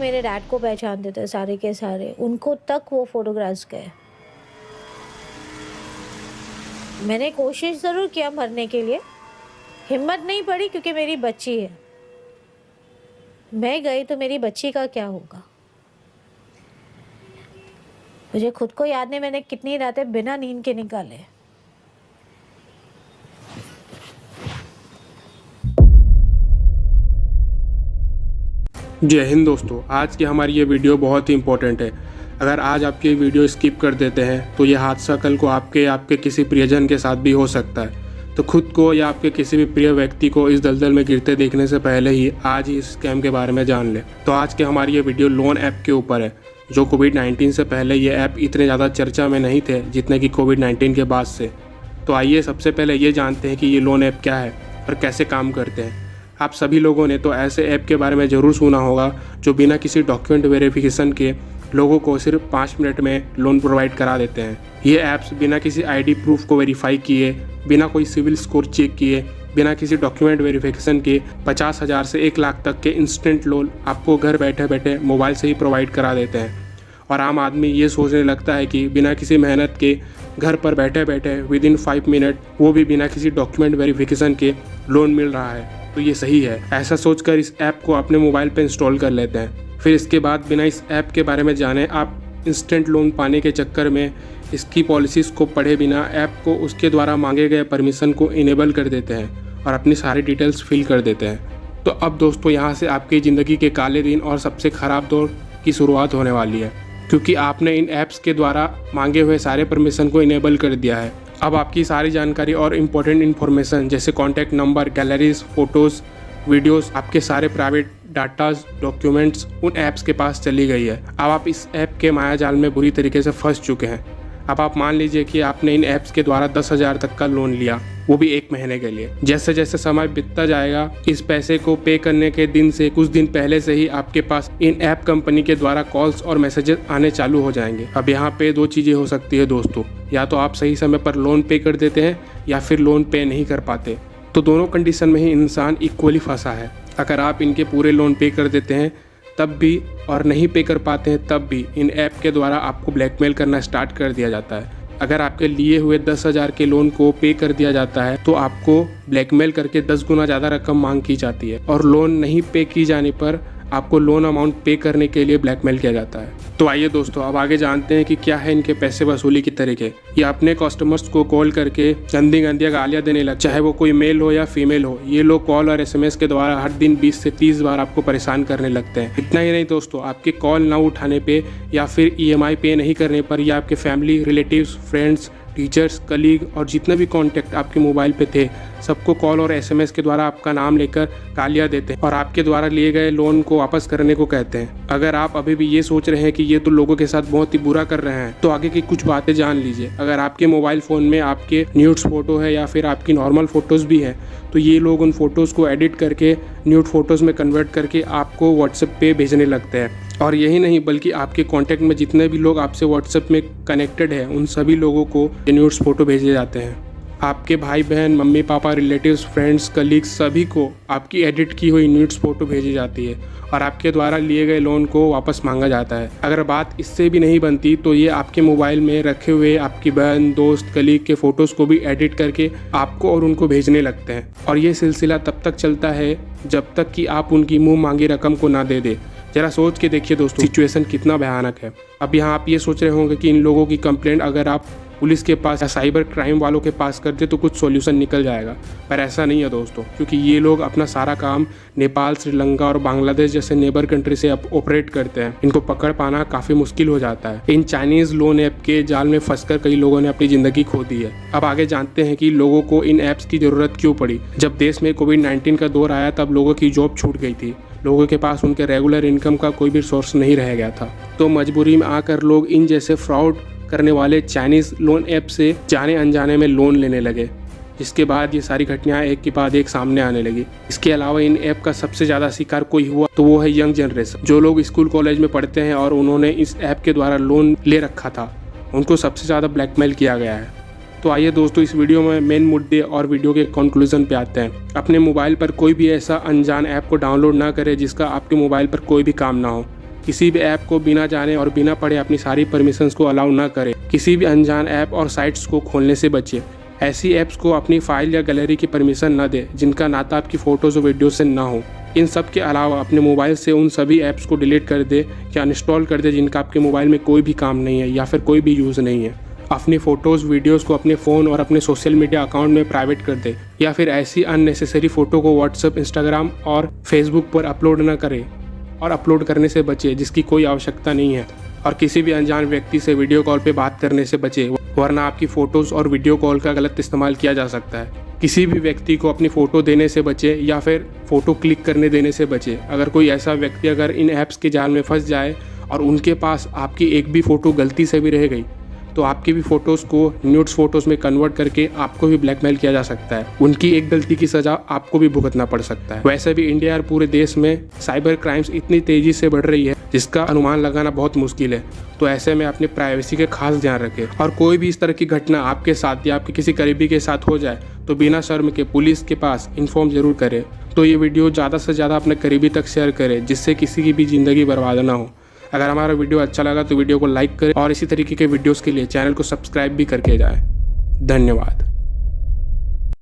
मेरे डैड को पहचानते थे सारे के सारे, उनको तक वो फ़ोटोग्राफ्स गए। मैंने कोशिश ज़रूर किया मरने के लिए, हिम्मत नहीं पड़ी क्योंकि मेरी बच्ची है। मैं गई तो मेरी बच्ची का क्या होगा? मुझे खुद को याद नहीं मैंने कितनी रातें बिना नींद के निकाले। जय हिंद दोस्तों, आज की हमारी ये वीडियो बहुत ही इम्पोर्टेंट है। अगर आज आपकी ये वीडियो स्किप कर देते हैं तो ये हादसा कल को आपके किसी प्रियजन के साथ भी हो सकता है। तो खुद को या आपके किसी भी प्रिय व्यक्ति को इस दलदल में गिरते देखने से पहले ही आज ही इस स्कैम के बारे में जान लें। तो आज की हमारी ये वीडियो लोन ऐप के ऊपर है, जो कोविड-19 से पहले ये ऐप इतने ज़्यादा चर्चा में नहीं थे जितने कि कोविड-19 के बाद से। तो आइए सबसे पहले ये जानते हैं कि ये लोन ऐप क्या है और कैसे काम करते हैं। आप सभी लोगों ने तो ऐसे ऐप के बारे में ज़रूर सुना होगा जो बिना किसी डॉक्यूमेंट वेरिफिकेशन के लोगों को सिर्फ 5 मिनट में लोन प्रोवाइड करा देते हैं। ये ऐप्स बिना किसी आईडी प्रूफ को वेरीफाई किए, बिना कोई सिविल स्कोर चेक किए, बिना किसी डॉक्यूमेंट वेरिफिकेशन के 50,000 से 1 लाख तक के इंस्टेंट लोन आपको घर बैठे बैठे मोबाइल से ही प्रोवाइड करा देते हैं। और आम आदमी ये सोचने लगता है कि बिना किसी मेहनत के घर पर बैठे बैठे विदिन 5 मिनट, वो भी बिना किसी डॉक्यूमेंट वेरिफिकेशन के लोन मिल रहा है, तो ये सही है। ऐसा सोचकर इस ऐप को अपने मोबाइल पर इंस्टॉल कर लेते हैं। फिर इसके बाद बिना इस ऐप के बारे में जाने आप इंस्टेंट लोन पाने के चक्कर में इसकी पॉलिसीज़ को पढ़े बिना ऐप को उसके द्वारा मांगे गए परमिशन को इनेबल कर देते हैं और अपनी सारी डिटेल्स फिल कर देते हैं। तो अब दोस्तों, यहाँ से आपकी ज़िंदगी के काले दिन और सबसे ख़राब दौर की शुरुआत होने वाली है, क्योंकि आपने इन ऐप्स के द्वारा मांगे हुए सारे परमिशन को इनेबल कर दिया है। अब आपकी सारी जानकारी और इम्पोर्टेंट इन्फॉर्मेशन जैसे contact number, galleries, photos, videos, आपके सारे प्राइवेट डाटाज, डॉक्यूमेंट्स उन ऐप्स के पास चली गई है। अब आप इस ऐप के मायाजाल में बुरी तरीके से फंस चुके हैं। अब आप मान लीजिए कि आपने इन ऐप्स के द्वारा 10,000 तक का लोन लिया, वो भी 1 महीने के लिए। जैसे जैसे समय बीतता जाएगा, इस पैसे को पे करने के दिन से कुछ दिन पहले से ही आपके पास इन ऐप कंपनी के द्वारा कॉल्स और मैसेजेस आने चालू हो जाएंगे। अब यहाँ पे 2 चीज़ें हो सकती है दोस्तों, या तो आप सही समय पर लोन पे कर देते हैं या फिर लोन पे नहीं कर पाते। तो दोनों कंडीशन में ही इंसान इक्वली फंसा है। अगर आप इनके पूरे लोन पे कर देते हैं तब भी, और नहीं पे कर पाते हैं तब भी, इन ऐप के द्वारा आपको ब्लैकमेल करना स्टार्ट कर दिया जाता है। अगर आपके लिए हुए 10,000 के लोन को पे कर दिया जाता है तो आपको ब्लैकमेल करके 10 गुना ज़्यादा रकम मांग की जाती है, और लोन नहीं पे की जाने पर आपको लोन अमाउंट पे करने के लिए ब्लैकमेल किया जाता है। तो आइए दोस्तों, अब आगे जानते हैं कि क्या है इनके पैसे वसूली के तरीके। ये अपने कस्टमर्स को कॉल करके गंदी गालियाँ देने लग, चाहे वो कोई मेल हो या फीमेल हो। ये लोग कॉल और SMS के द्वारा हर दिन 20 से 30 बार आपको परेशान करने लगते हैं। इतना ही नहीं दोस्तों, आपके कॉल ना उठाने पे या फिर EMI पे नहीं करने पर या आपके family, relatives, friends, teachers, colleague और जितने भी कॉन्टैक्ट आपके मोबाइल पे थे, सबको कॉल और SMS के द्वारा आपका नाम लेकर गालियाँ देते हैं और आपके द्वारा लिए गए लोन को वापस करने को कहते हैं। अगर आप अभी भी ये सोच रहे हैं कि ये तो लोगों के साथ बहुत ही बुरा कर रहे हैं, तो आगे की कुछ बातें जान लीजिए। अगर आपके मोबाइल फ़ोन में आपके न्यूड्स फ़ोटो है या फिर आपकी नॉर्मल फ़ोटोज़ भी है, तो ये लोग उन फ़ोटोज़ को एडिट करके न्यूड फ़ोटोज़ में कन्वर्ट करके आपको व्हाट्सएप पे भेजने लगते हैं। और यही नहीं, बल्कि आपके कांटेक्ट में जितने भी लोग आपसे व्हाट्सएप में कनेक्टेड है, उन सभी लोगों को न्यूड्स फ़ोटो भेजे जाते हैं। आपके भाई बहन, mummy papa, relatives, friends, colleagues, सभी को आपकी एडिट की हुई न्यूड्स फ़ोटो भेजी जाती है और आपके द्वारा लिए गए लोन को वापस मांगा जाता है। अगर बात इससे भी नहीं बनती तो ये आपके मोबाइल में रखे हुए आपकी बहन, दोस्त, कलीग के फ़ोटोज़ को भी एडिट करके आपको और उनको भेजने लगते हैं। और ये सिलसिला तब तक चलता है जब तक कि आप उनकी मुँह मांगी रकम को ना दे दे। जरा सोच के देखिए दोस्तों, सिचुएशन कितना भयानक है। अब यहाँ आप ये सोच रहे होंगे कि इन लोगों की कंप्लेंट अगर आप पुलिस के पास या साइबर क्राइम वालों के पास करते तो कुछ सॉल्यूशन निकल जाएगा, पर ऐसा नहीं है दोस्तों, क्योंकि ये लोग अपना सारा काम नेपाल, श्रीलंका और बांग्लादेश जैसे नेबर कंट्री से ऑपरेट करते हैं। इनको पकड़ पाना काफ़ी मुश्किल हो जाता है। इन चाइनीज़ लोन ऐप के जाल में फंसकर कई लोगों ने अपनी ज़िंदगी खो दी है। अब आगे जानते हैं कि लोगों को इन ऐप्स की ज़रूरत क्यों पड़ी। जब देश में कोविड-19 का दौर आया तब लोगों की जॉब छूट गई थी, लोगों के पास उनके रेगुलर इनकम का कोई भी सोर्स नहीं रह गया था। तो मजबूरी में आकर लोग इन जैसे फ्रॉड करने वाले चाइनीज़ लोन ऐप से जाने अनजाने में लोन लेने लगे, जिसके बाद ये सारी घटनाएं एक के बाद एक सामने आने लगी। इसके अलावा इन ऐप का सबसे ज़्यादा शिकार कोई हुआ तो वो है यंग जनरेशन। जो लोग स्कूल कॉलेज में पढ़ते हैं और उन्होंने इस ऐप के द्वारा लोन ले रखा था, उनको सबसे ज़्यादा ब्लैकमेल किया गया है। तो आइए दोस्तों, इस वीडियो में मेन मुद्दे और वीडियो के कंक्लूजन पे आते हैं। अपने मोबाइल पर कोई भी ऐसा अनजान ऐप को डाउनलोड ना करें जिसका आपके मोबाइल पर कोई भी काम ना हो। किसी भी ऐप को बिना जाने और बिना पढ़े अपनी सारी परमिशंस को अलाउ ना करें। किसी भी अनजान ऐप और साइट्स को खोलने से बचिए। ऐसी ऐप्स को अपनी फाइल या गैलरी की परमिशन न दें जिनका नाता आपकी फ़ोटोज़ और वीडियो से ना हो। इन सब के अलावा अपने मोबाइल से उन सभी ऐप्स को डिलीट कर दे या अनइंस्टॉल कर दे जिनका आपके मोबाइल में कोई भी काम नहीं है या फिर कोई भी यूज़ नहीं है। अपनी फ़ोटोज़ वीडियोज़ को अपने फ़ोन और अपने सोशल मीडिया अकाउंट में प्राइवेट कर दे या फिर ऐसी अननेसेसरी फ़ोटो को व्हाट्सएप, इंस्टाग्राम और फेसबुक पर अपलोड न करें और अपलोड करने से बचे जिसकी कोई आवश्यकता नहीं है। और किसी भी अनजान व्यक्ति से वीडियो कॉल पे बात करने से बचे, वरना आपकी फ़ोटोज़ और वीडियो कॉल का गलत इस्तेमाल किया जा सकता है। किसी भी व्यक्ति को अपनी फ़ोटो देने से बचे या फिर फ़ोटो क्लिक करने देने से बचे। अगर कोई ऐसा व्यक्ति अगर इन ऐप्स के जाल में फंस जाए और उनके पास आपकी एक भी फ़ोटो गलती से भी रह गई तो आपकी भी फ़ोटोज़ को न्यूड्स फ़ोटोज़ में कन्वर्ट करके आपको भी ब्लैकमेल किया जा सकता है। उनकी एक गलती की सज़ा आपको भी भुगतना पड़ सकता है। वैसे भी इंडिया और पूरे देश में साइबर क्राइम्स इतनी तेज़ी से बढ़ रही है जिसका अनुमान लगाना बहुत मुश्किल है। तो ऐसे में अपनी प्राइवेसी का खास ध्यान रखें और कोई भी इस तरह की घटना आपके साथ या आपके किसी करीबी के साथ हो जाए तो बिना शर्म के पुलिस के पास इन्फॉर्म जरूर करें। तो ये वीडियो ज़्यादा से ज़्यादा अपने करीबी तक शेयर करें जिससे किसी की भी ज़िंदगी बर्बाद ना हो। अगर हमारा वीडियो अच्छा लगा तो वीडियो को लाइक करें और इसी तरीके के वीडियोस के लिए चैनल को सब्सक्राइब भी करके जाएं। धन्यवाद।